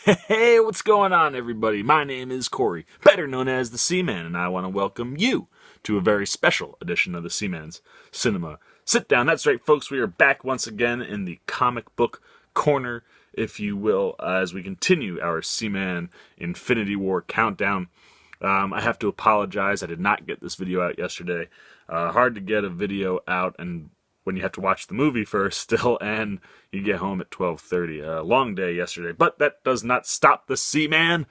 Hey, what's going on, everybody? My name is Corey, better known as the Seaman, and I want to welcome you to a very special edition of the Seaman's Cinema Sit-Down. That's right, folks, we are back once again in the comic book corner, if you will, as we continue our Seaman Infinity War countdown. I have to apologize, I did not get this video out yesterday. Hard to get a video out, and when you have to watch the movie first still, and you get home at 12:30. A long day yesterday, but that does not stop the Seaman.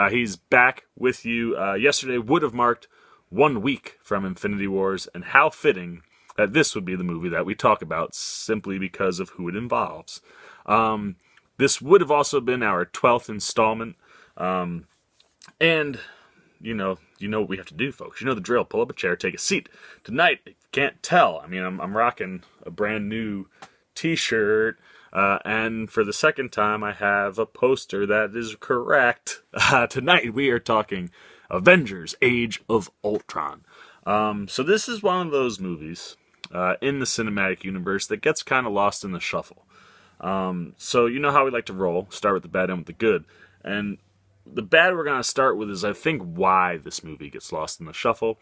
He's back with you. Yesterday would have marked 1 week from Infinity Wars, and how fitting that this would be the movie that we talk about simply because of who it involves. This would have also been our 12th installment, and you know what we have to do, folks. You know the drill. Pull up a chair, take a seat. Tonight, if you can't tell, I'm rocking a brand new t-shirt, and for the second time, I have a poster that is correct. Tonight, we are talking Avengers Age of Ultron. So this is one of those movies in the cinematic universe that gets kind of lost in the shuffle. So you know how we like to roll. Start with the bad, end with the good. And the bad we're going to start with is, I think, why this movie gets lost in the shuffle.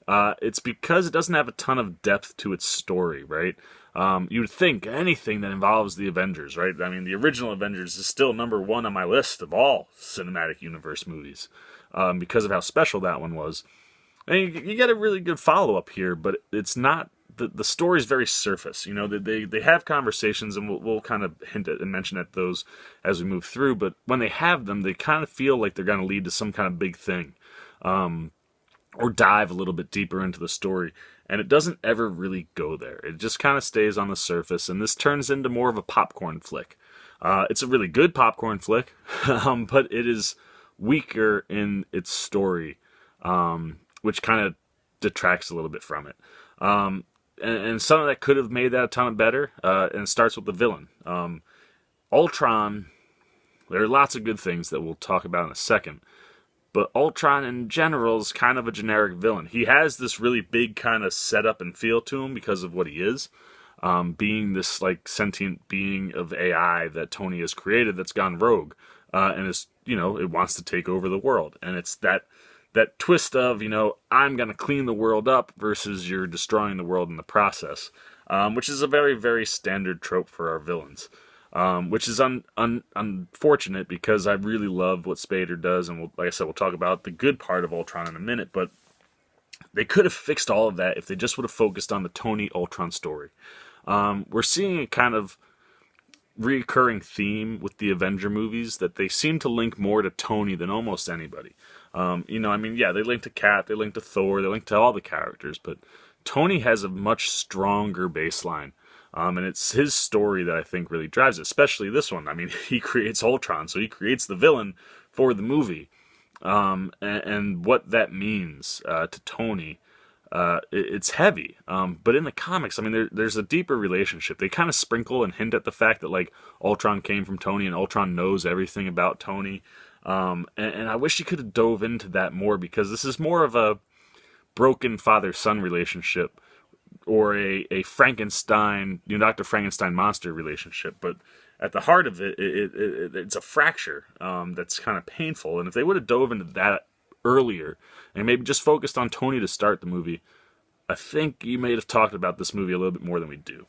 It's because it doesn't have a ton of depth to its story, right? You would think anything that involves the Avengers, right? The original Avengers is still number one on my list of all cinematic universe movies, because of how special that one was. And you get a really good follow-up here, but it's not... The story is very surface. You know, they have conversations, and we'll kind of hint at and mention at those as we move through. But when they have them, they kind of feel like they're going to lead to some kind of big thing, or dive a little bit deeper into the story. And it doesn't ever really go there. It just kind of stays on the surface, and this turns into more of a popcorn flick. It's a really good popcorn flick, but it is weaker in its story, which kind of detracts a little bit from it. And some of that could have made that a ton better, and it starts with the villain. Ultron, there are lots of good things that we'll talk about in a second, but Ultron in general is kind of a generic villain. He has this really big kind of setup and feel to him because of what he is, being this like sentient being of AI that Tony has created that's gone rogue, and is, it wants to take over the world. And it's that twist of, I'm going to clean the world up versus you're destroying the world in the process, which is a very, very standard trope for our villains, which is unfortunate because I really love what Spader does, and like I said, we'll talk about the good part of Ultron in a minute, but they could have fixed all of that if they just would have focused on the Tony Ultron story. We're seeing a kind of recurring theme with the Avenger movies that they seem to link more to Tony than almost anybody. They link to Cap, they link to Thor, they link to all the characters, but Tony has a much stronger baseline, and it's his story that I think really drives it, especially this one. He creates Ultron, so he creates the villain for the movie, and what that means to Tony, it's heavy, but in the comics, there's a deeper relationship. They kind of sprinkle and hint at the fact that, like, Ultron came from Tony, and Ultron knows everything about Tony. And I wish he could have dove into that more, because this is more of a broken father-son relationship, or a Frankenstein, Dr. Frankenstein monster relationship. But at the heart of it, it's a fracture that's kind of painful. And if they would have dove into that earlier, and maybe just focused on Tony to start the movie, I think you may have talked about this movie a little bit more than we do.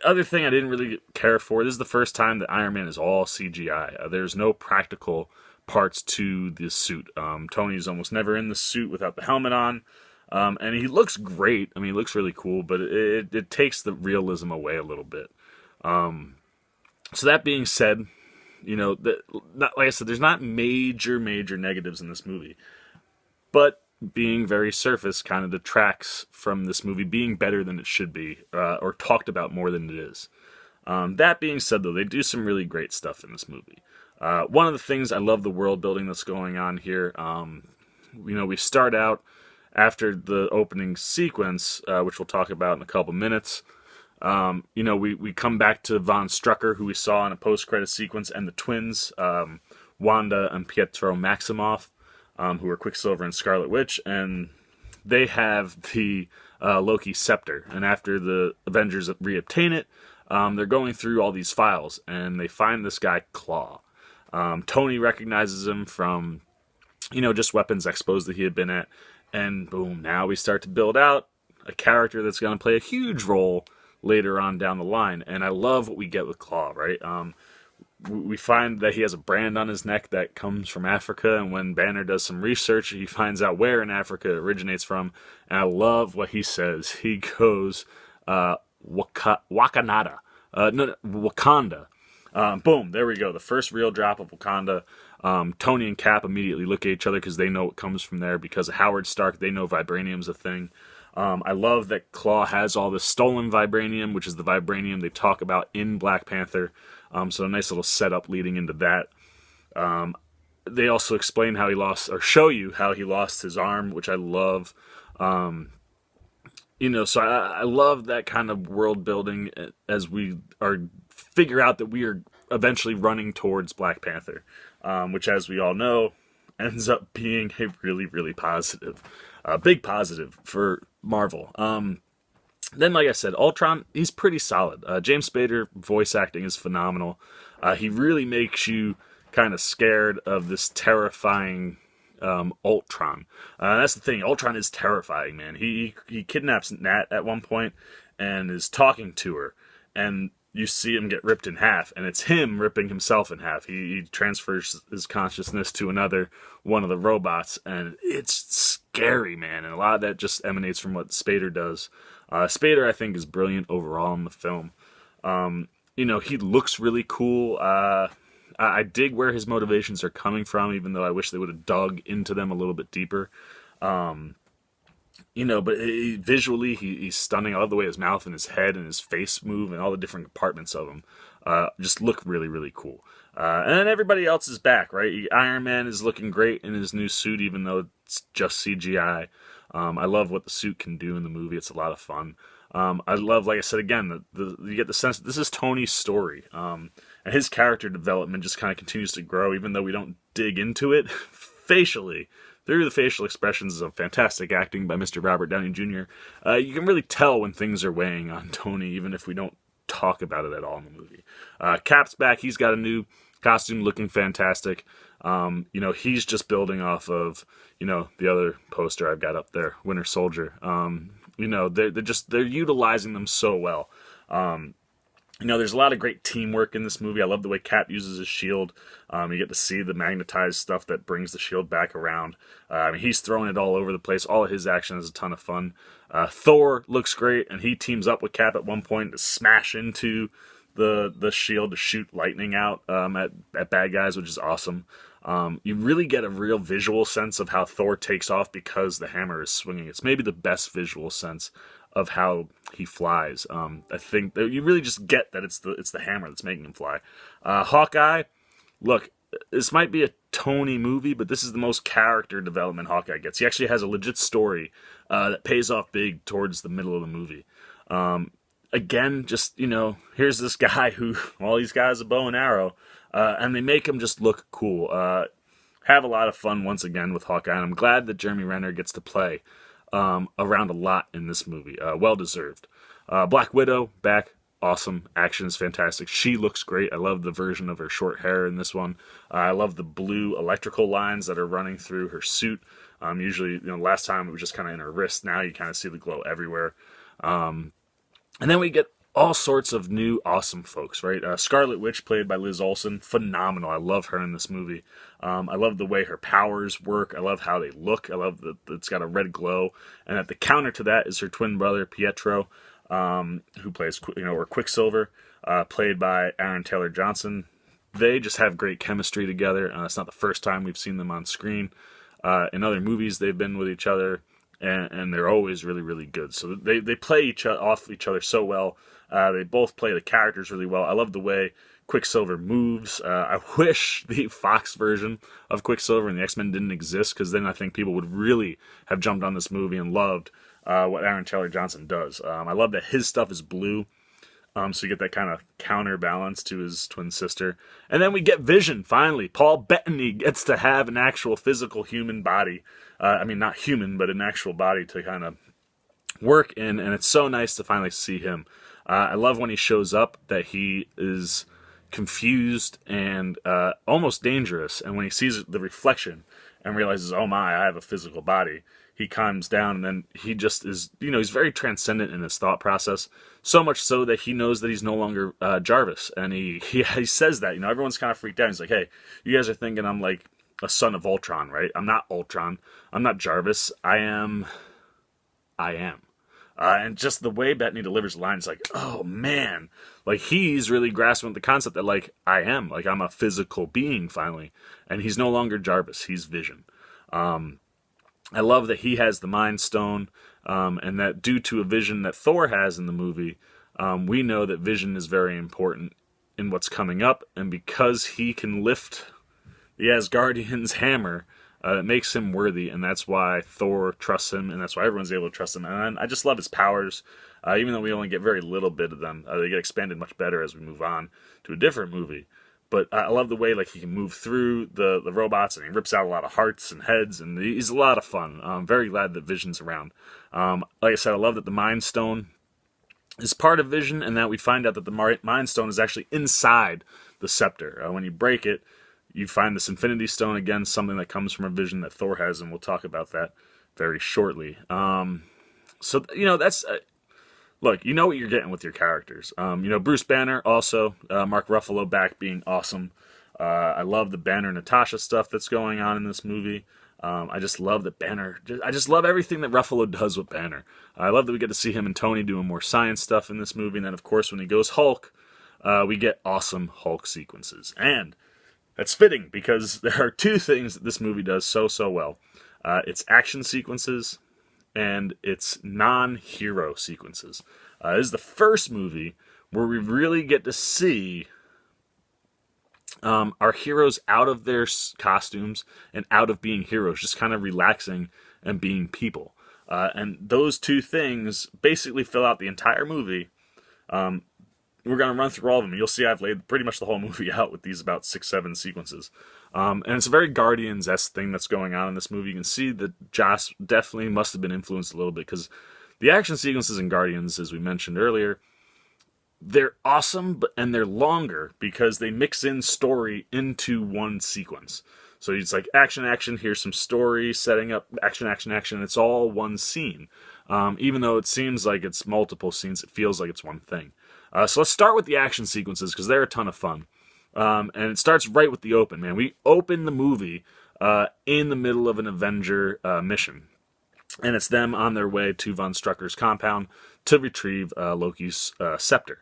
Other thing I didn't really care for, this is the first time that Iron Man is all CGI. There's no practical parts to the suit. Tony's almost never in the suit without the helmet on, and he looks great. He looks really cool, but it takes the realism away a little bit. So that being said, like I said, there's not major negatives in this movie, but being very surface kind of detracts from this movie being better than it should be, or talked about more than it is. That being said, though, they do some really great stuff in this movie. One of the things, I love the world building that's going on here. We start out after the opening sequence, which we'll talk about in a couple minutes. We come back to Von Strucker, who we saw in a post-credit sequence, and the twins, Wanda and Pietro Maximoff, who are Quicksilver and Scarlet Witch, and they have the Loki scepter. And after the Avengers reobtain it, they're going through all these files, and they find this guy Claw. Tony recognizes him from, just weapons expos that he had been at. And boom, now we start to build out a character that's going to play a huge role later on down the line. And I love what we get with Claw, right? We find that he has a brand on his neck that comes from Africa, and when Banner does some research, he finds out where in Africa it originates from, and I love what he says. He goes, Wakanada. No, Wakanda. Boom, there we go. The first real drop of Wakanda. Tony and Cap immediately look at each other because they know it comes from there. Because of Howard Stark, they know vibranium's a thing. I love that Claw has all this stolen vibranium, which is the vibranium they talk about in Black Panther. So a nice little setup leading into that. They also explain how he lost, or show you how he lost his arm, which I love. So I love that kind of world building as we figure out that we are eventually running towards Black Panther, which, as we all know, ends up being a really, really positive, big positive for Marvel. Then, like I said, Ultron, he's pretty solid. James Spader voice acting is phenomenal. He really makes you kind of scared of this terrifying Ultron. That's the thing. Ultron is terrifying, man. He kidnaps Nat at one point and is talking to her, and you see him get ripped in half, and it's him ripping himself in half. He transfers his consciousness to one of the robots, and it's scary, man. And a lot of that just emanates from what Spader does. Spader, I think, is brilliant overall in the film. He looks really cool. I dig where his motivations are coming from, even though I wish they would have dug into them a little bit deeper. But visually, he's stunning. I love the way his mouth and his head and his face move and all the different compartments of him just look really, really cool. And then everybody else is back, right? Iron Man is looking great in his new suit, even though it's just CGI. I love what the suit can do in the movie. It's a lot of fun. I love, like I said again, you get the sense that this is Tony's story. And his character development just kind of continues to grow, even though we don't dig into it facially. Through the facial expressions of fantastic acting by Mr. Robert Downey Jr., you can really tell when things are weighing on Tony, even if we don't talk about it at all in the movie. Cap's back. He's got a new costume looking fantastic. He's just building off of, the other poster I've got up there, Winter Soldier. They're utilizing them so well. There's a lot of great teamwork in this movie. I love the way Cap uses his shield. You get to see the magnetized stuff that brings the shield back around. He's throwing it all over the place. All of his action is a ton of fun. Thor looks great, and he teams up with Cap at one point to smash into the shield to shoot lightning out at bad guys, which is awesome. You really get a real visual sense of how Thor takes off because the hammer is swinging. It's maybe the best visual sense of how he flies. I think that you really just get that it's the hammer that's making him fly. Hawkeye, look, this might be a Tony movie, but this is the most character development Hawkeye gets. He actually has a legit story that pays off big towards the middle of the movie. Again, just, here's this guy who, well, he's got a bow and arrow, and they make him just look cool. Have a lot of fun once again with Hawkeye, and I'm glad that Jeremy Renner gets to play around a lot in this movie. Well deserved. Black Widow, back. Awesome. Action is fantastic. She looks great. I love the version of her short hair in this one. I love the blue electrical lines that are running through her suit. Usually, last time it was just kind of in her wrist. Now you kind of see the glow everywhere. And then we get all sorts of new awesome folks, right? Scarlet Witch, played by Liz Olsen, phenomenal. I love her in this movie. I love the way her powers work. I love how they look. I love that it's got a red glow. And at the counter to that is her twin brother, Pietro, who plays, or Quicksilver, played by Aaron Taylor Johnson. They just have great chemistry together. It's not the first time we've seen them on screen. In other movies, they've been with each other, and they're always really, really good. So they play off each other so well. They both play the characters really well. I love the way Quicksilver moves. I wish the Fox version of Quicksilver and the X-Men didn't exist, because then I think people would really have jumped on this movie and loved what Aaron Taylor Johnson does. I love that his stuff is blue, so you get that kind of counterbalance to his twin sister. And then we get Vision, finally. Paul Bettany gets to have an actual physical human body. Not human, but an actual body to kind of work in, and it's so nice to finally see him. I love when he shows up that he is confused and almost dangerous. And when he sees the reflection and realizes, oh my, I have a physical body, he calms down, and then he just is, he's very transcendent in his thought process. So much so that he knows that he's no longer Jarvis. And he says that, everyone's kind of freaked out. He's like, hey, you guys are thinking I'm like a son of Ultron, right? I'm not Ultron. I'm not Jarvis. I am. And just the way Bettany delivers the line, it's like, oh man, like he's really grasping the concept that like I am, like I'm a physical being finally, and he's no longer Jarvis, he's Vision. I love that he has the Mind Stone, and that due to a vision that Thor has in the movie, we know that Vision is very important in what's coming up, and because he can lift the Asgardian's hammer, it makes him worthy, and that's why Thor trusts him, and that's why everyone's able to trust him. And I just love his powers, even though we only get very little bit of them. They get expanded much better as we move on to a different movie. But I love the way like he can move through the robots, and he rips out a lot of hearts and heads, and he's a lot of fun. I'm very glad that Vision's around. Like I said, I love that the Mind Stone is part of Vision, and that we find out that the Mind Stone is actually inside the scepter. When you break it, you find this Infinity Stone, again, something that comes from a vision that Thor has, and we'll talk about that very shortly. So, that's... look, you know what you're getting with your characters. Bruce Banner, also, Mark Ruffalo back being awesome. I love the Banner Natasha stuff that's going on in this movie. I just love that Banner... I just love everything that Ruffalo does with Banner. I love that we get to see him and Tony doing more science stuff in this movie, and then, of course, when he goes Hulk, we get awesome Hulk sequences. And that's fitting, because there are two things that this movie does so well. It's action sequences, and it's non-hero sequences. This is the first movie where we really get to see our heroes out of their costumes and out of being heroes, just kind of relaxing and being people. And those two things basically fill out the entire movie. We're going to run through all of them. You'll see I've laid pretty much the whole movie out with these about 6-7 sequences. And it's a very Guardians-esque thing that's going on in this movie. You can see that Joss definitely must have been influenced a little bit, because the action sequences in Guardians, as we mentioned earlier, they're awesome, and they're longer because they mix in story into one sequence. So it's like action, here's some story, setting up, action, it's all one scene. Even though it seems like it's multiple scenes, it feels like it's one thing. So let's start with the action sequences, because they're a ton of fun. And it starts right with the open, man. We open the movie in the middle of an Avenger mission. And it's them on their way to Von Strucker's compound to retrieve Loki's scepter.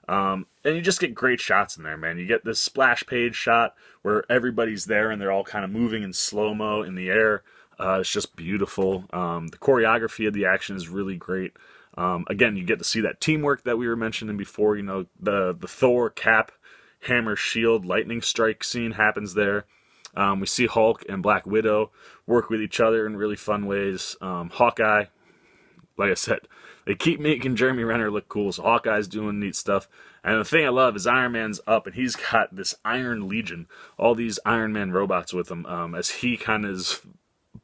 And you just get great shots in there, man. You get this splash page shot where everybody's there and they're all kind of moving in slow-mo in the air. It's just beautiful. The choreography of the action is really great. Again, you get to see that teamwork that we were mentioning before. The Thor, Cap, Hammer, Shield, lightning strike scene happens there. We see Hulk and Black Widow work with each other in really fun ways. Hawkeye, like I said, they keep making Jeremy Renner look cool, so Hawkeye's doing neat stuff. And the thing I love is Iron Man's up, and he's got this Iron Legion, all these Iron Man robots with him, as he kind of is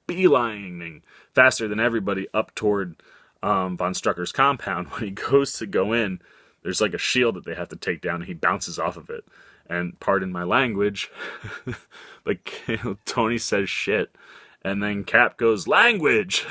beelining faster than everybody up toward Von Strucker's compound. When he goes to go in, there's like a shield that they have to take down, and he bounces off of it. And pardon my language, but Tony says shit, and then Cap goes, language!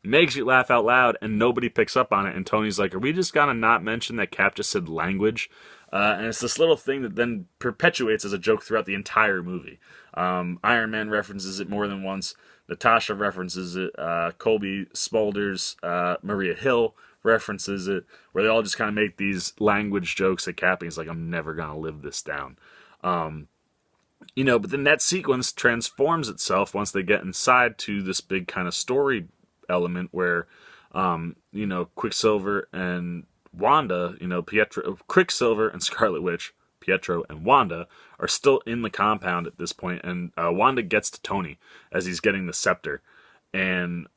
Makes you laugh out loud, and nobody picks up on it, and Tony's like, are we just gonna not mention that Cap just said language? And it's this little thing that then perpetuates as a joke throughout the entire movie. Iron Man references it more than once, Natasha references it, Colby Smulders, Maria Hill references it, where they all just kind of make these language jokes at Cap, and he's like, I'm never gonna live this down. But then that sequence transforms itself once they get inside to this big kind of story element where, Quicksilver and Wanda, Quicksilver and Scarlet Witch, Pietro and Wanda are still in the compound at this point, and Wanda gets to Tony as he's getting the scepter, and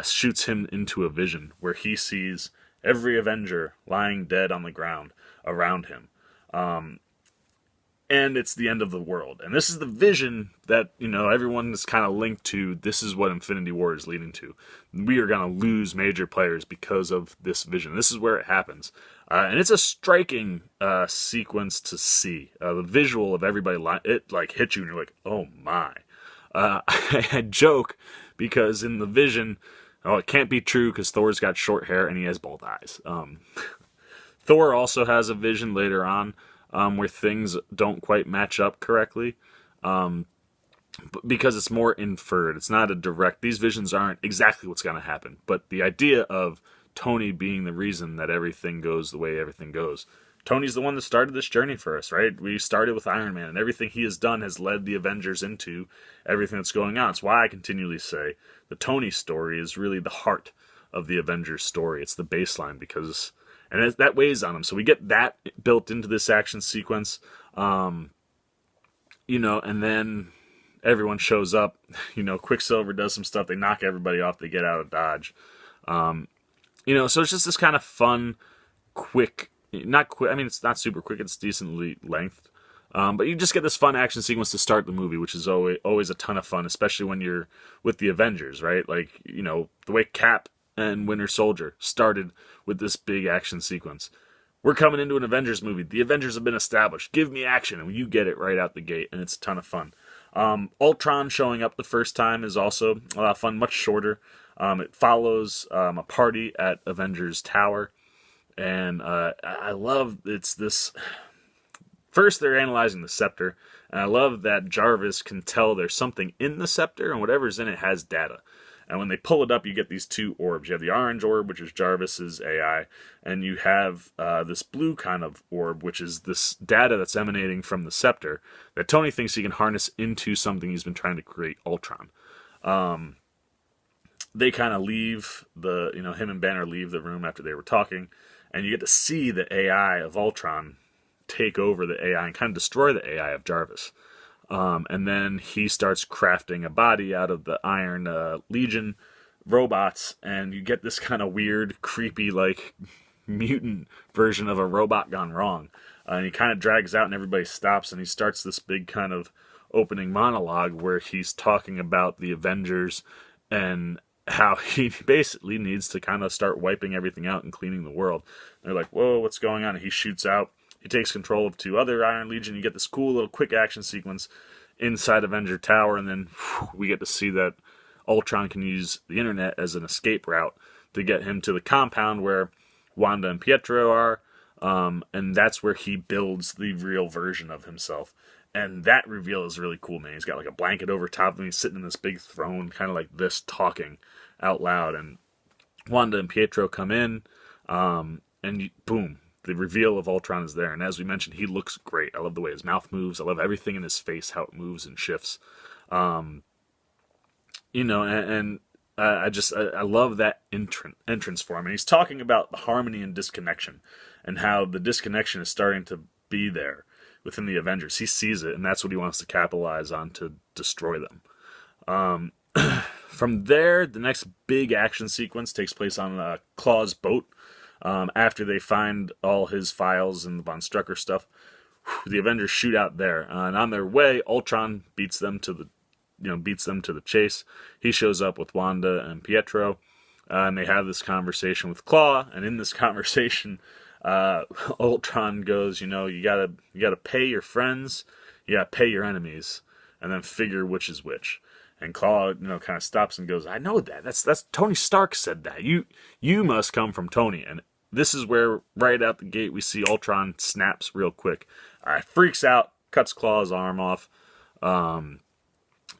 shoots him into a vision where he sees every Avenger lying dead on the ground around him. and it's the end of the world. And this is the vision that, everyone is kind of linked to. This is what Infinity War is leading to. We are going to lose major players because of this vision. This is where it happens. And it's a striking sequence to see. The visual of everybody, it like hits you and you're like, oh my. I joke because in the vision, it can't be true because Thor's got short hair and he has bald eyes. Thor also has a vision later on where things don't quite match up correctly, because it's more inferred. It's not a direct. These visions aren't exactly what's going to happen, but the idea of Tony being the reason that everything goes the way everything goes. Tony's the one that started this journey for us, right? We started with Iron Man, and everything he has done has led the Avengers into everything that's going on. It's why I continually say the Tony story is really the heart of the Avengers story. It's the baseline, and that weighs on him. So we get that built into this action sequence, and then everyone shows up. Quicksilver does some stuff. They knock everybody off. They get out of Dodge. So it's just this kind of fun, quick. Not quick. I mean, it's not super quick. It's decently lengthed. But you just get this fun action sequence to start the movie, which is always a ton of fun, especially when you're with the Avengers, right? Like, the way Cap and Winter Soldier started with this big action sequence. We're coming into an Avengers movie. The Avengers have been established. Give me action, and you get it right out the gate, and it's a ton of fun. Ultron showing up the first time is also a lot of fun, much shorter. It follows a party at Avengers Tower. And I love it's this. First, they're analyzing the scepter, and I love that Jarvis can tell there's something in the scepter, and whatever's in it has data. And when they pull it up, you get these two orbs. You have the orange orb, which is Jarvis's AI, and you have this blue kind of orb, which is this data that's emanating from the scepter that Tony thinks he can harness into something he's been trying to create, Ultron. They kind of leave him and Banner leave the room after they were talking. And you get to see the AI of Ultron take over the AI and kind of destroy the AI of Jarvis. And then he starts crafting a body out of the Iron Legion robots, and you get this kind of weird, creepy, like, mutant version of a robot gone wrong. And he kind of drags out and everybody stops, and he starts this big kind of opening monologue where he's talking about the Avengers and how he basically needs to kind of start wiping everything out and cleaning the world. And they're like, whoa, what's going on? And he shoots out. He takes control of two other Iron Legion. You get this cool little quick action sequence inside Avenger Tower, and then we get to see that Ultron can use the internet as an escape route to get him to the compound where Wanda and Pietro are, and that's where he builds the real version of himself. And that reveal is really cool, man. He's got like a blanket over top of him. He's sitting in this big throne, kind of like this, talking out loud. And Wanda and Pietro come in, boom, the reveal of Ultron is there. And as we mentioned, he looks great. I love the way his mouth moves. I love everything in his face, how it moves and shifts. I love that entrance for him. And he's talking about the harmony and disconnection and how the disconnection is starting to be there within the Avengers. He sees it, and that's what he wants to capitalize on to destroy them. From there, the next big action sequence takes place on Claw's boat. After they find all his files and the Von Strucker stuff, the Avengers shoot out there. And on their way, Ultron beats them to the chase. He shows up with Wanda and Pietro, and they have this conversation with Claw. And in this conversation, Ultron goes, you gotta pay your friends, you gotta pay your enemies, and then figure which is which. And Claw, kind of stops and goes, I know that. That's Tony Stark said that. You must come from Tony. And this is where, right out the gate, we see Ultron snaps real quick. Freaks out, cuts Claw's arm off. And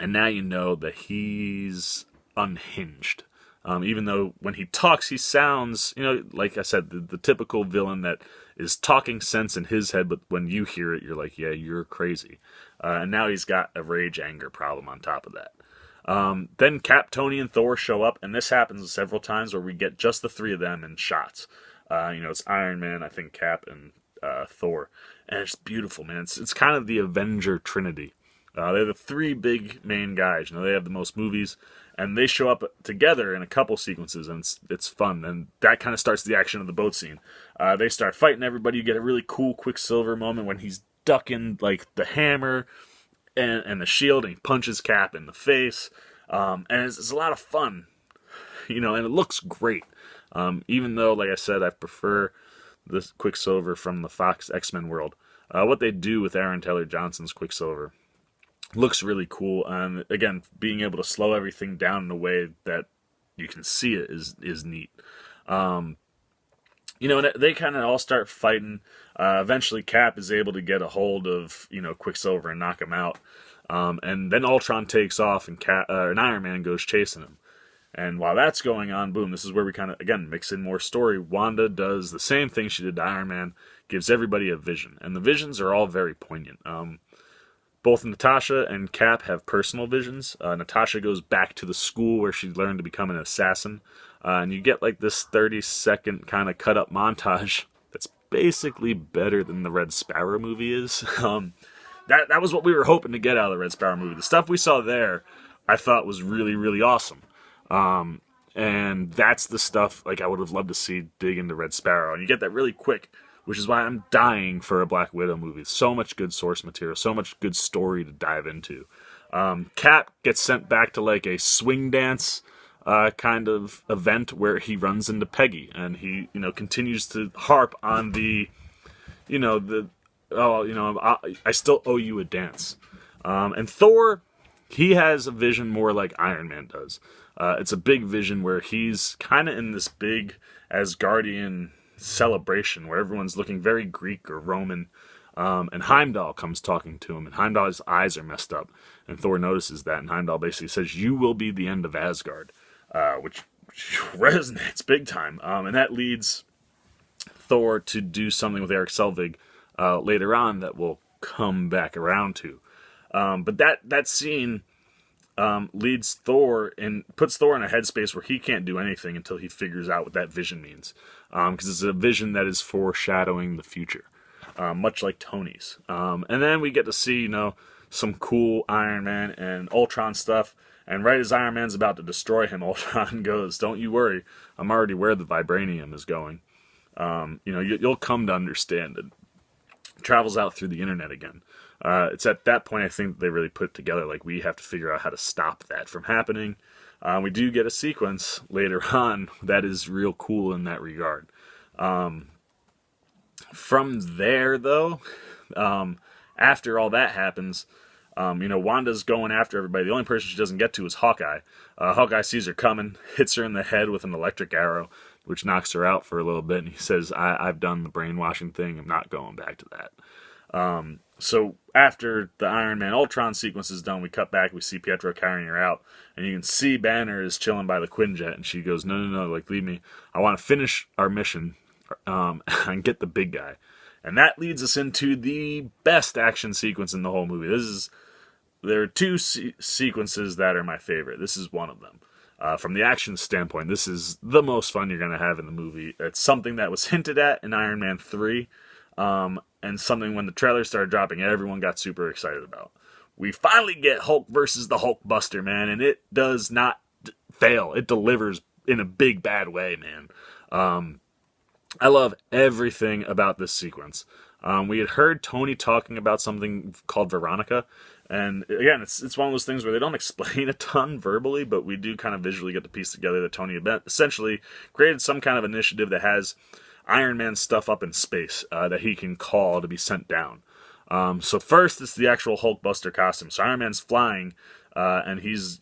now you know that he's unhinged. Even though when he talks, he sounds, like I said, the typical villain that is talking sense in his head, but when you hear it, you're like, yeah, you're crazy. And now he's got a rage anger problem on top of that. Then Cap, Tony, and Thor show up, and this happens several times where we get just the three of them in shots. It's Iron Man, I think Cap, and Thor. And it's beautiful, man. It's kind of the Avenger Trinity. They're the three big main guys. They have the most movies, and they show up together in a couple sequences, and it's fun. And that kind of starts the action of the boat scene. They start fighting everybody. You get a really cool Quicksilver moment when he's stuck in like the hammer and the shield, and he punches Cap in the face. And it's a lot of fun, and it looks great. Even though, like I said, I prefer this Quicksilver from the Fox X-Men world. What they do with Aaron Taylor Johnson's Quicksilver looks really cool. And again, being able to slow everything down in a way that you can see it is neat. And they kind of all start fighting. Eventually, Cap is able to get a hold of Quicksilver and knock him out. And then Ultron takes off, and Iron Man goes chasing him. And while that's going on, boom, this is where we kind of, again, mix in more story. Wanda does the same thing she did to Iron Man, gives everybody a vision. And the visions are all very poignant. Both Natasha and Cap have personal visions. Natasha goes back to the school where she learned to become an assassin. And you get like this 30-second kind of cut-up montage that's basically better than the Red Sparrow movie is. That was what we were hoping to get out of the Red Sparrow movie. The stuff we saw there, I thought was really, really awesome. And that's the stuff like I would have loved to see dig into Red Sparrow. And you get that really quick, which is why I'm dying for a Black Widow movie. So much good source material, so much good story to dive into. Cap gets sent back to like a swing dance kind of event where he runs into Peggy, and he continues to harp on the I still owe you a dance. And Thor, he has a vision more like Iron Man does. It's a big vision where he's kind of in this big Asgardian celebration where everyone's looking very Greek or Roman. And Heimdall comes talking to him, and Heimdall's eyes are messed up. And Thor notices that, and Heimdall basically says, "You will be the end of Asgard," which resonates big time. And that leads Thor to do something with Eric Selvig later on that we'll come back around to. But that scene leads Thor and puts Thor in a headspace where he can't do anything until he figures out what that vision means. Because it's a vision that is foreshadowing the future, much like Tony's. And then we get to see, some cool Iron Man and Ultron stuff. And right as Iron Man's about to destroy him, Ultron goes, "Don't you worry, I'm already where the vibranium is going. You'll come to understand it." Travels out through the internet again. It's at that point I think they really put it together, like we have to figure out how to stop that from happening. We do get a sequence later on that is real cool in that regard. From there, though, after all that happens, Wanda's going after everybody. The only person she doesn't get to is Hawkeye. Hawkeye sees her coming, hits her in the head with an electric arrow, which knocks her out for a little bit, and he says, I've done the brainwashing thing, I'm not going back to that. So after the Iron Man Ultron sequence is done, we cut back, we see Pietro carrying her out, and you can see Banner is chilling by the Quinjet, and she goes, no, like, leave me. I want to finish our mission and get the big guy. And that leads us into the best action sequence in the whole movie. There are two sequences that are my favorite. This is one of them. From the action standpoint, this is the most fun you're going to have in the movie. It's something that was hinted at in Iron Man 3, and something when the trailer started dropping, everyone got super excited about. We finally get Hulk versus the Hulkbuster, man, and it does not fail. It delivers in a big, bad way, man. I love everything about this sequence. We had heard Tony talking about something called Veronica, and again, it's one of those things where they don't explain a ton verbally, but we do kind of visually get to piece together that Tony essentially created some kind of initiative that has Iron Man stuff up in space that he can call to be sent down. So first, it's the actual Hulkbuster costume. So Iron Man's flying, and he's,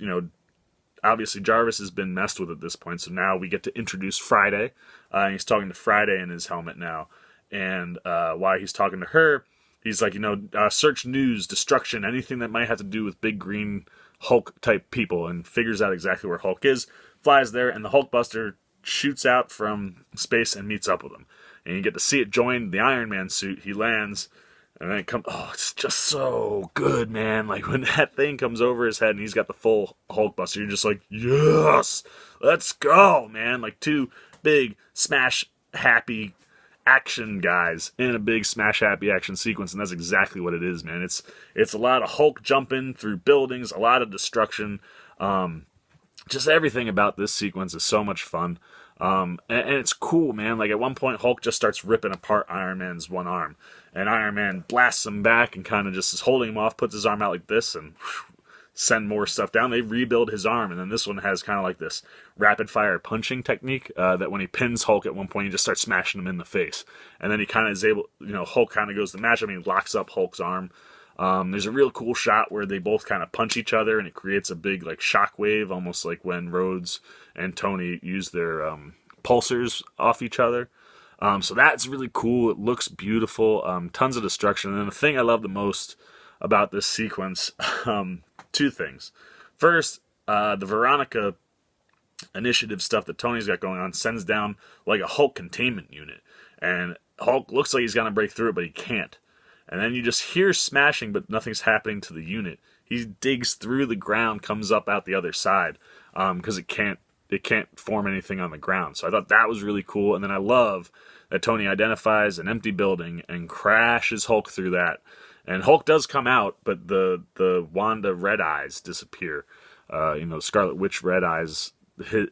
obviously Jarvis has been messed with at this point, so now we get to introduce Friday. He's talking to Friday in his helmet now, and while he's talking to her, he's like, search news, destruction, anything that might have to do with big green Hulk-type people, and figures out exactly where Hulk is, flies there, and the Hulkbuster shoots out from space and meets up with him. And you get to see it join the Iron Man suit. He lands, and then it comes... Oh, it's just so good, man. Like, when that thing comes over his head and he's got the full Hulkbuster, you're just like, yes! Let's go, man! Like, two big, smash-happy action guys in a big smash-happy action sequence, and that's exactly what it is, man. It's a lot of Hulk jumping through buildings, a lot of destruction. Just everything about this sequence is so much fun. And it's cool, man. Like, at one point, Hulk just starts ripping apart Iron Man's one arm, and Iron Man blasts him back and kind of just is holding him off, puts his arm out like this, and send more stuff down. They rebuild his arm, and then this one has kind of like this rapid fire punching technique that when he pins Hulk at one point, he just starts smashing him in the face, and then he kind of is able, Hulk kind of goes to match him, and he locks up Hulk's arm. There's a real cool shot where they both kind of punch each other, and it creates a big like shock wave, almost like when Rhodes and Tony use their pulsars off each other. So that's really cool. It looks beautiful. Tons of destruction. And then the thing I love the most about this sequence, two things. First, the Veronica initiative stuff that Tony's got going on sends down like a Hulk containment unit, and Hulk looks like he's gonna break through it, but he can't. And then you just hear smashing, but nothing's happening to the unit. He digs through the ground, comes up out the other side, because it can't form anything on the ground. So I thought that was really cool. And then I love that Tony identifies an empty building and crashes Hulk through that. And Hulk does come out, but the Wanda red eyes disappear. Scarlet Witch red eyes,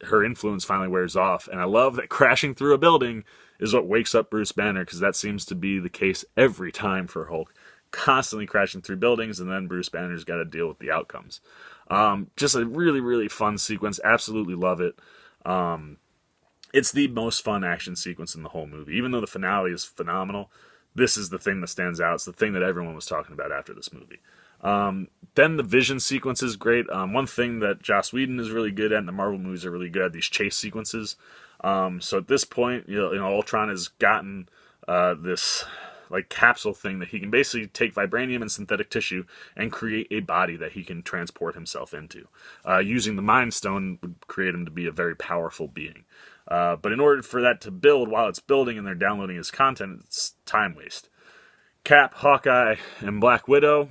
her influence finally wears off. And I love that crashing through a building is what wakes up Bruce Banner, because that seems to be the case every time for Hulk. Constantly crashing through buildings, and then Bruce Banner's got to deal with the outcomes. Just a really, really fun sequence. Absolutely love it. It's the most fun action sequence in the whole movie. Even though the finale is phenomenal, this is the thing that stands out. It's the thing that everyone was talking about after this movie. Then the Vision sequence is great. One thing that Joss Whedon is really good at, and the Marvel movies are really good at, these chase sequences. So at this point, Ultron has gotten this like capsule thing that he can basically take vibranium and synthetic tissue and create a body that he can transport himself into. Using the Mind Stone would create him to be a very powerful being. But in order for that to build, while it's building and they're downloading his content, it's time waste. Cap, Hawkeye, and Black Widow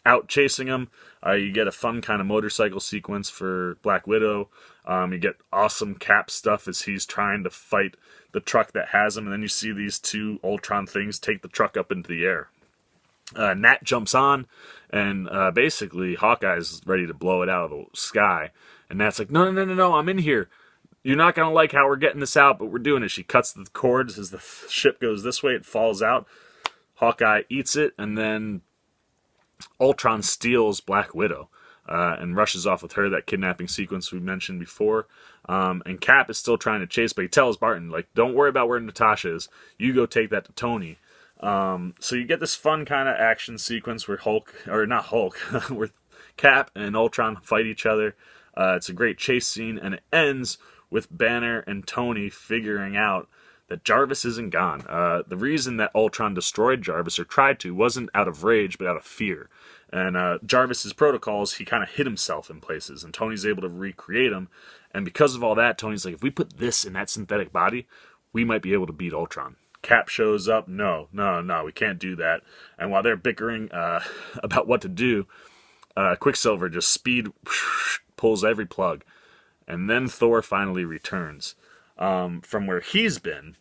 out chasing him. You get a fun kind of motorcycle sequence for Black Widow. You get awesome Cap stuff as he's trying to fight the truck that has him, and then you see these two Ultron things take the truck up into the air. Nat jumps on, and basically Hawkeye's ready to blow it out of the sky, and Nat's like, no, I'm in here. You're not going to like how we're getting this out, but we're doing it. She cuts the cords as the ship goes this way, it falls out. Hawkeye eats it, and then Ultron steals Black Widow and rushes off with her, that kidnapping sequence we mentioned before. And Cap is still trying to chase, but he tells Barton, like, don't worry about where Natasha is. You go take that to Tony. So you get this fun kind of action sequence where where Cap and Ultron fight each other. It's a great chase scene, and it ends with Banner and Tony figuring out that Jarvis isn't gone. The reason that Ultron destroyed Jarvis, or tried to, wasn't out of rage, but out of fear. And Jarvis's protocols, he kind of hid himself in places, and Tony's able to recreate him. And because of all that, Tony's like, if we put this in that synthetic body, we might be able to beat Ultron. Cap shows up, no, we can't do that. And while they're bickering about what to do, Quicksilver just pulls every plug. And then Thor finally returns from where he's been,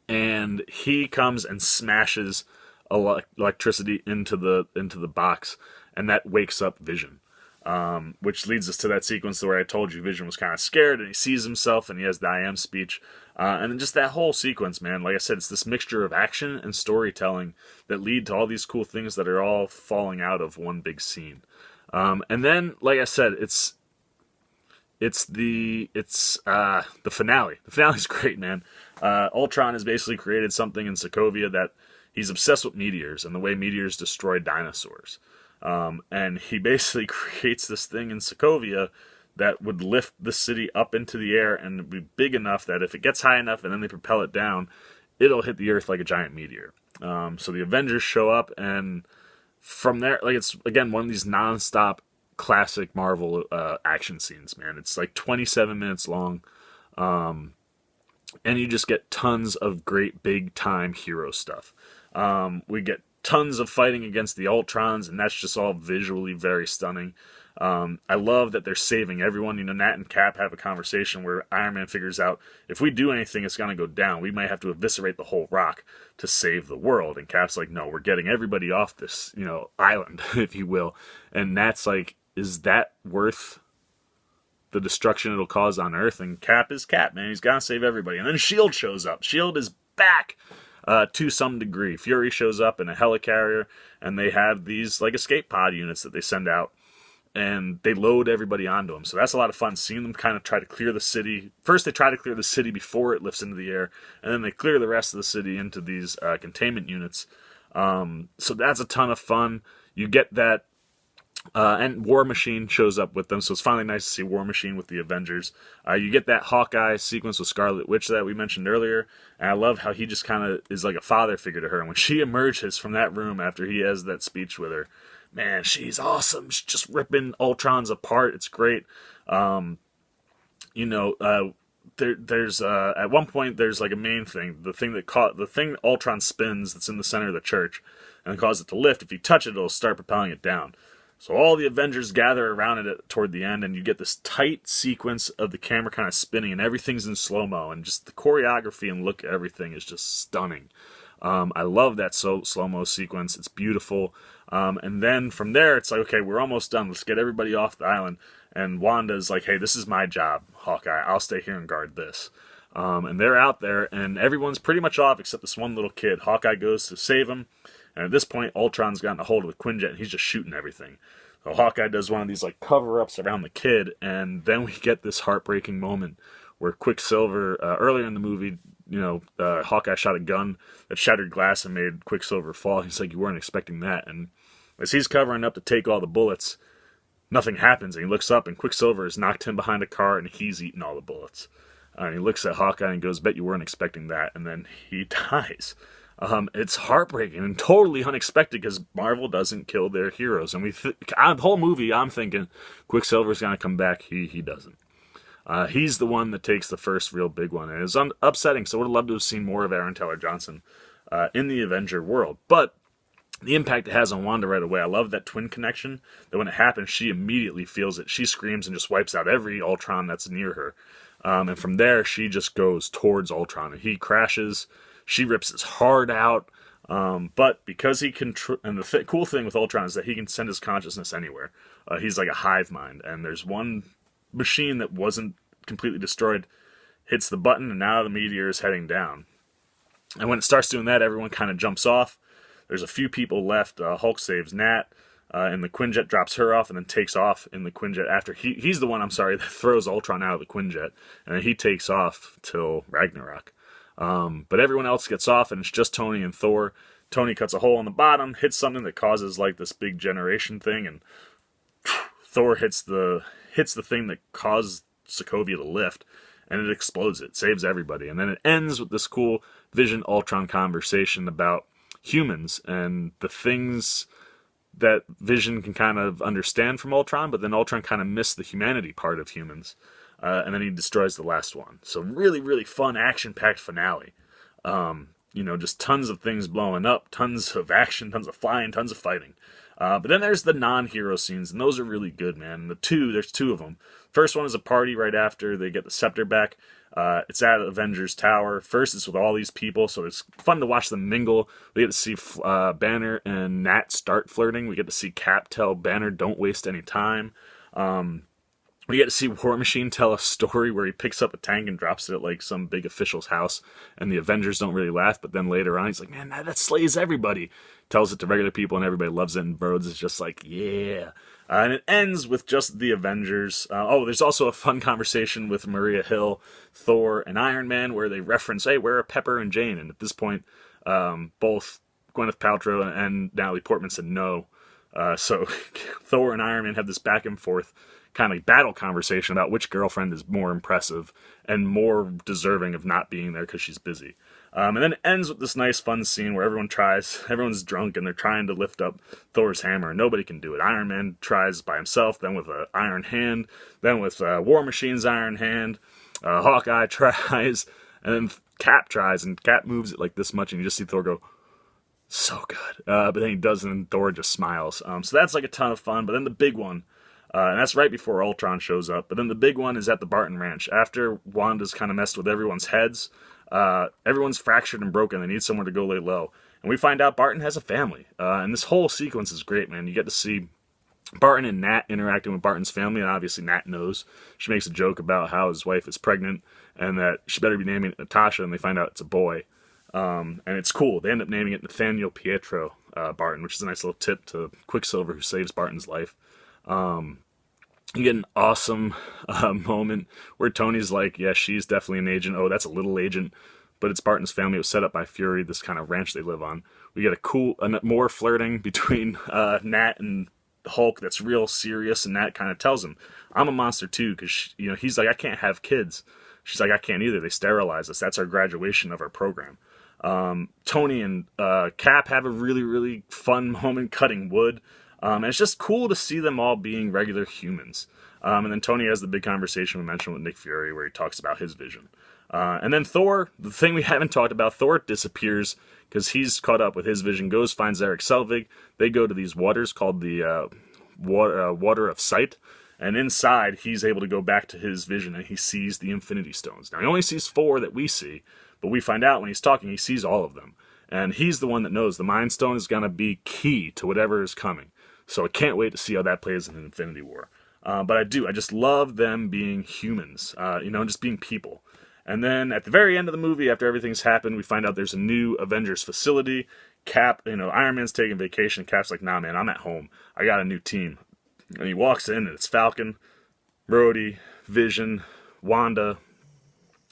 and he comes and smashes electricity into the box, and that wakes up Vision, which leads us to that sequence where I told you Vision was kind of scared, and he sees himself, and he has the I am speech, and then just that whole sequence, man. Like I said, it's this mixture of action and storytelling that lead to all these cool things that are all falling out of one big scene. And then, like I said, it's the finale. The finale's great, man. Ultron has basically created something in Sokovia that he's obsessed with meteors and the way meteors destroy dinosaurs. And he basically creates this thing in Sokovia that would lift the city up into the air and be big enough that if it gets high enough and then they propel it down, it'll hit the Earth like a giant meteor. So the Avengers show up, and from there, like, it's, again, one of these non-stop classic Marvel action scenes, man. It's like 27 minutes long, and you just get tons of great big-time hero stuff. We get tons of fighting against the Ultrons, and that's just all visually very stunning. I love that they're saving everyone. Nat and Cap have a conversation where Iron Man figures out, if we do anything, it's going to go down. We might have to eviscerate the whole rock to save the world. And Cap's like, no, we're getting everybody off this, island, if you will. And Nat's like, is that worth the destruction it'll cause on Earth. And Cap is Cap, man. He's got to save everybody. And then S.H.I.E.L.D. shows up. S.H.I.E.L.D. is back to some degree. Fury shows up in a helicarrier, and they have these like escape pod units that they send out, and they load everybody onto them. So that's a lot of fun, seeing them kind of try to clear the city. First, they try to clear the city before it lifts into the air, and then they clear the rest of the city into these containment units. So that's a ton of fun. You get that, and War Machine shows up with them, so it's finally nice to see War Machine with the Avengers. You get that Hawkeye sequence with Scarlet Witch that we mentioned earlier, and I love how he just kind of is like a father figure to her. And when she emerges from that room after he has that speech with her, man, she's awesome. She's just ripping Ultron's apart. It's great. There's at one point there's like a main thing, the thing Ultron spins that's in the center of the church and causes it to lift. If you touch it, it'll start propelling it down. So all the Avengers gather around it toward the end, and you get this tight sequence of the camera kind of spinning, and everything's in slow-mo, and just the choreography and look at everything is just stunning. I love that slow-mo sequence. It's beautiful. And then from there, it's like, okay, we're almost done. Let's get everybody off the island. And Wanda's like, hey, this is my job, Hawkeye. I'll stay here and guard this. And they're out there, and everyone's pretty much off except this one little kid. Hawkeye goes to save him. And at this point, Ultron's gotten a hold of the Quinjet, and he's just shooting everything. So Hawkeye does one of these like cover-ups around the kid, and then we get this heartbreaking moment where Quicksilver, earlier in the movie, Hawkeye shot a gun that shattered glass and made Quicksilver fall. He's like, you weren't expecting that. And as he's covering up to take all the bullets, nothing happens. And he looks up, and Quicksilver has knocked him behind a car, and he's eaten all the bullets. And he looks at Hawkeye and goes, bet you weren't expecting that. And then he dies. It's heartbreaking and totally unexpected because Marvel doesn't kill their heroes. And the whole movie, I'm thinking Quicksilver's going to come back. He doesn't. He's the one that takes the first real big one. And it's upsetting, so I would have loved to have seen more of Aaron Taylor Johnson in the Avenger world. But the impact it has on Wanda right away, I love that twin connection, that when it happens, she immediately feels it. She screams and just wipes out every Ultron that's near her. And from there, she just goes towards Ultron. And he crashes. She rips his heart out. But because he can... and the cool thing with Ultron is that he can send his consciousness anywhere. He's like a hive mind. And there's one machine that wasn't completely destroyed, hits the button, and now the meteor is heading down. And when it starts doing that, everyone kind of jumps off. There's a few people left. Hulk saves Nat, and the Quinjet drops her off and then takes off in the Quinjet after. He's the one, that throws Ultron out of the Quinjet, and then he takes off till Ragnarok. But everyone else gets off, and it's just Tony and Thor. Tony cuts a hole in the bottom, hits something that causes like this big generation thing, and Thor hits the thing that caused Sokovia to lift, and it explodes it, saves everybody. And then it ends with this cool Vision Ultron conversation about humans and the things that Vision can kind of understand from Ultron, but then Ultron kind of missed the humanity part of humans. And then he destroys the last one. So really, really fun, action-packed finale. Just tons of things blowing up, tons of action, tons of flying, tons of fighting. But then there's the non-hero scenes, and those are really good, man. There's two of them. First one is a party right after they get the scepter back. It's at Avengers Tower. First, it's with all these people, so it's fun to watch them mingle. We get to see Banner and Nat start flirting. We get to see Cap tell Banner, don't waste any time. We get to see War Machine tell a story where he picks up a tank and drops it at like some big official's house, and the Avengers don't really laugh, but then later on he's like, man, that slays everybody. Tells it to regular people and everybody loves it, and Rhodes is just like, yeah. And it ends with just the Avengers. There's also a fun conversation with Maria Hill, Thor, and Iron Man where they reference, hey, where are Pepper and Jane? And at this point, both Gwyneth Paltrow and Natalie Portman said no. So Thor and Iron Man have this back and forth kind of battle conversation about which girlfriend is more impressive and more deserving of not being there because she's busy. And then it ends with this nice fun scene where everyone's drunk and they're trying to lift up Thor's hammer and nobody can do it. Iron Man tries by himself, then with an iron hand, then with War Machine's iron hand, Hawkeye tries, and then Cap tries, and Cap moves it like this much and you just see Thor go, so good. But then he does, and Thor just smiles. So that's like a ton of fun. But then the big one, and that's right before Ultron shows up. But then the big one is at the Barton Ranch. After Wanda's kind of messed with everyone's heads, everyone's fractured and broken. They need somewhere to go lay low. And we find out Barton has a family. And this whole sequence is great, man. You get to see Barton and Nat interacting with Barton's family, and obviously Nat knows. She makes a joke about how his wife is pregnant and that she better be naming it Natasha, and they find out it's a boy. And it's cool. They end up naming it Nathaniel Pietro Barton, which is a nice little tip to Quicksilver, who saves Barton's life. You get an awesome moment where Tony's like, yeah, she's definitely an agent. Oh, that's a little agent. But it's Barton's family. It was set up by Fury, this kind of ranch they live on. We get more flirting between Nat and Hulk that's real serious, and Nat kind of tells him, I'm a monster too, because he's like, I can't have kids. She's like, I can't either. They sterilize us. That's our graduation of our program. Tony and Cap have a really, really fun moment cutting wood. And it's just cool to see them all being regular humans. And then Tony has the big conversation we mentioned with Nick Fury where he talks about his vision. And then Thor, the thing we haven't talked about, Thor disappears because he's caught up with his vision, finds Eric Selvig. They go to these waters called the Water of Sight. And inside, he's able to go back to his vision, and he sees the Infinity Stones. Now, he only sees 4 that we see, but we find out when he's talking, he sees all of them. And he's the one that knows the Mind Stone is going to be key to whatever is coming. So I can't wait to see how that plays in Infinity War. But I just love them being humans, just being people. And then at the very end of the movie, after everything's happened, we find out there's a new Avengers facility. Cap, Iron Man's taking vacation. Cap's like, nah, man, I'm at home. I got a new team. And he walks in, and it's Falcon, Rhodey, Vision, Wanda.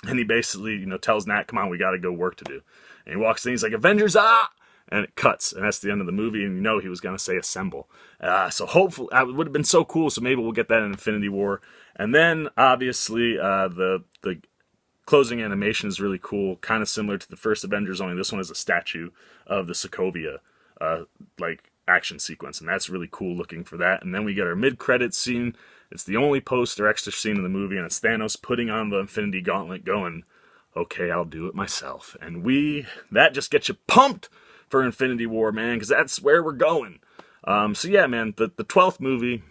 And he basically, tells Nat, come on, we got to go work to do. And he walks in, he's like, Avengers, ah! And it cuts, and that's the end of the movie, and he was going to say assemble. So hopefully, it would have been so cool, so maybe we'll get that in Infinity War. And then, obviously, the closing animation is really cool, kind of similar to the first Avengers, only this one is a statue of the Sokovia, action sequence, and that's really cool looking for that. And then we get our mid-credits scene. It's the only post or extra scene in the movie, and it's Thanos putting on the Infinity Gauntlet going, okay, I'll do it myself. And that just gets you pumped for Infinity War, man, because that's where we're going. So yeah, man, the 12th movie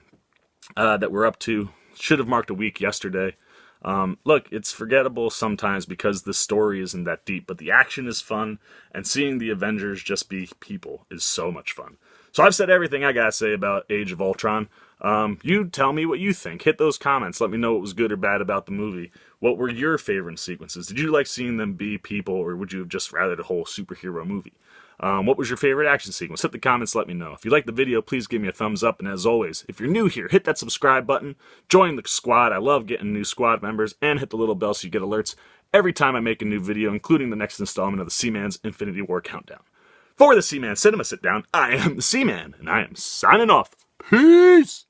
that we're up to should have marked a week yesterday. Look, it's forgettable sometimes because the story isn't that deep, but the action is fun, and seeing the Avengers just be people is so much fun. So I've said everything I gotta say about Age of Ultron. You tell me what you think. Hit those comments. Let me know what was good or bad about the movie. What were your favorite sequences? Did you like seeing them be people, or would you have just rather the whole superhero movie? What was your favorite action sequence? Hit the comments, let me know. If you like the video, please give me a thumbs up. And as always, if you're new here, hit that subscribe button. Join the squad. I love getting new squad members. And hit the little bell so you get alerts every time I make a new video, including the next installment of the Seaman's Infinity War Countdown. For the Seaman Cinema Sit Down, I am the Seaman, and I am signing off. Peace!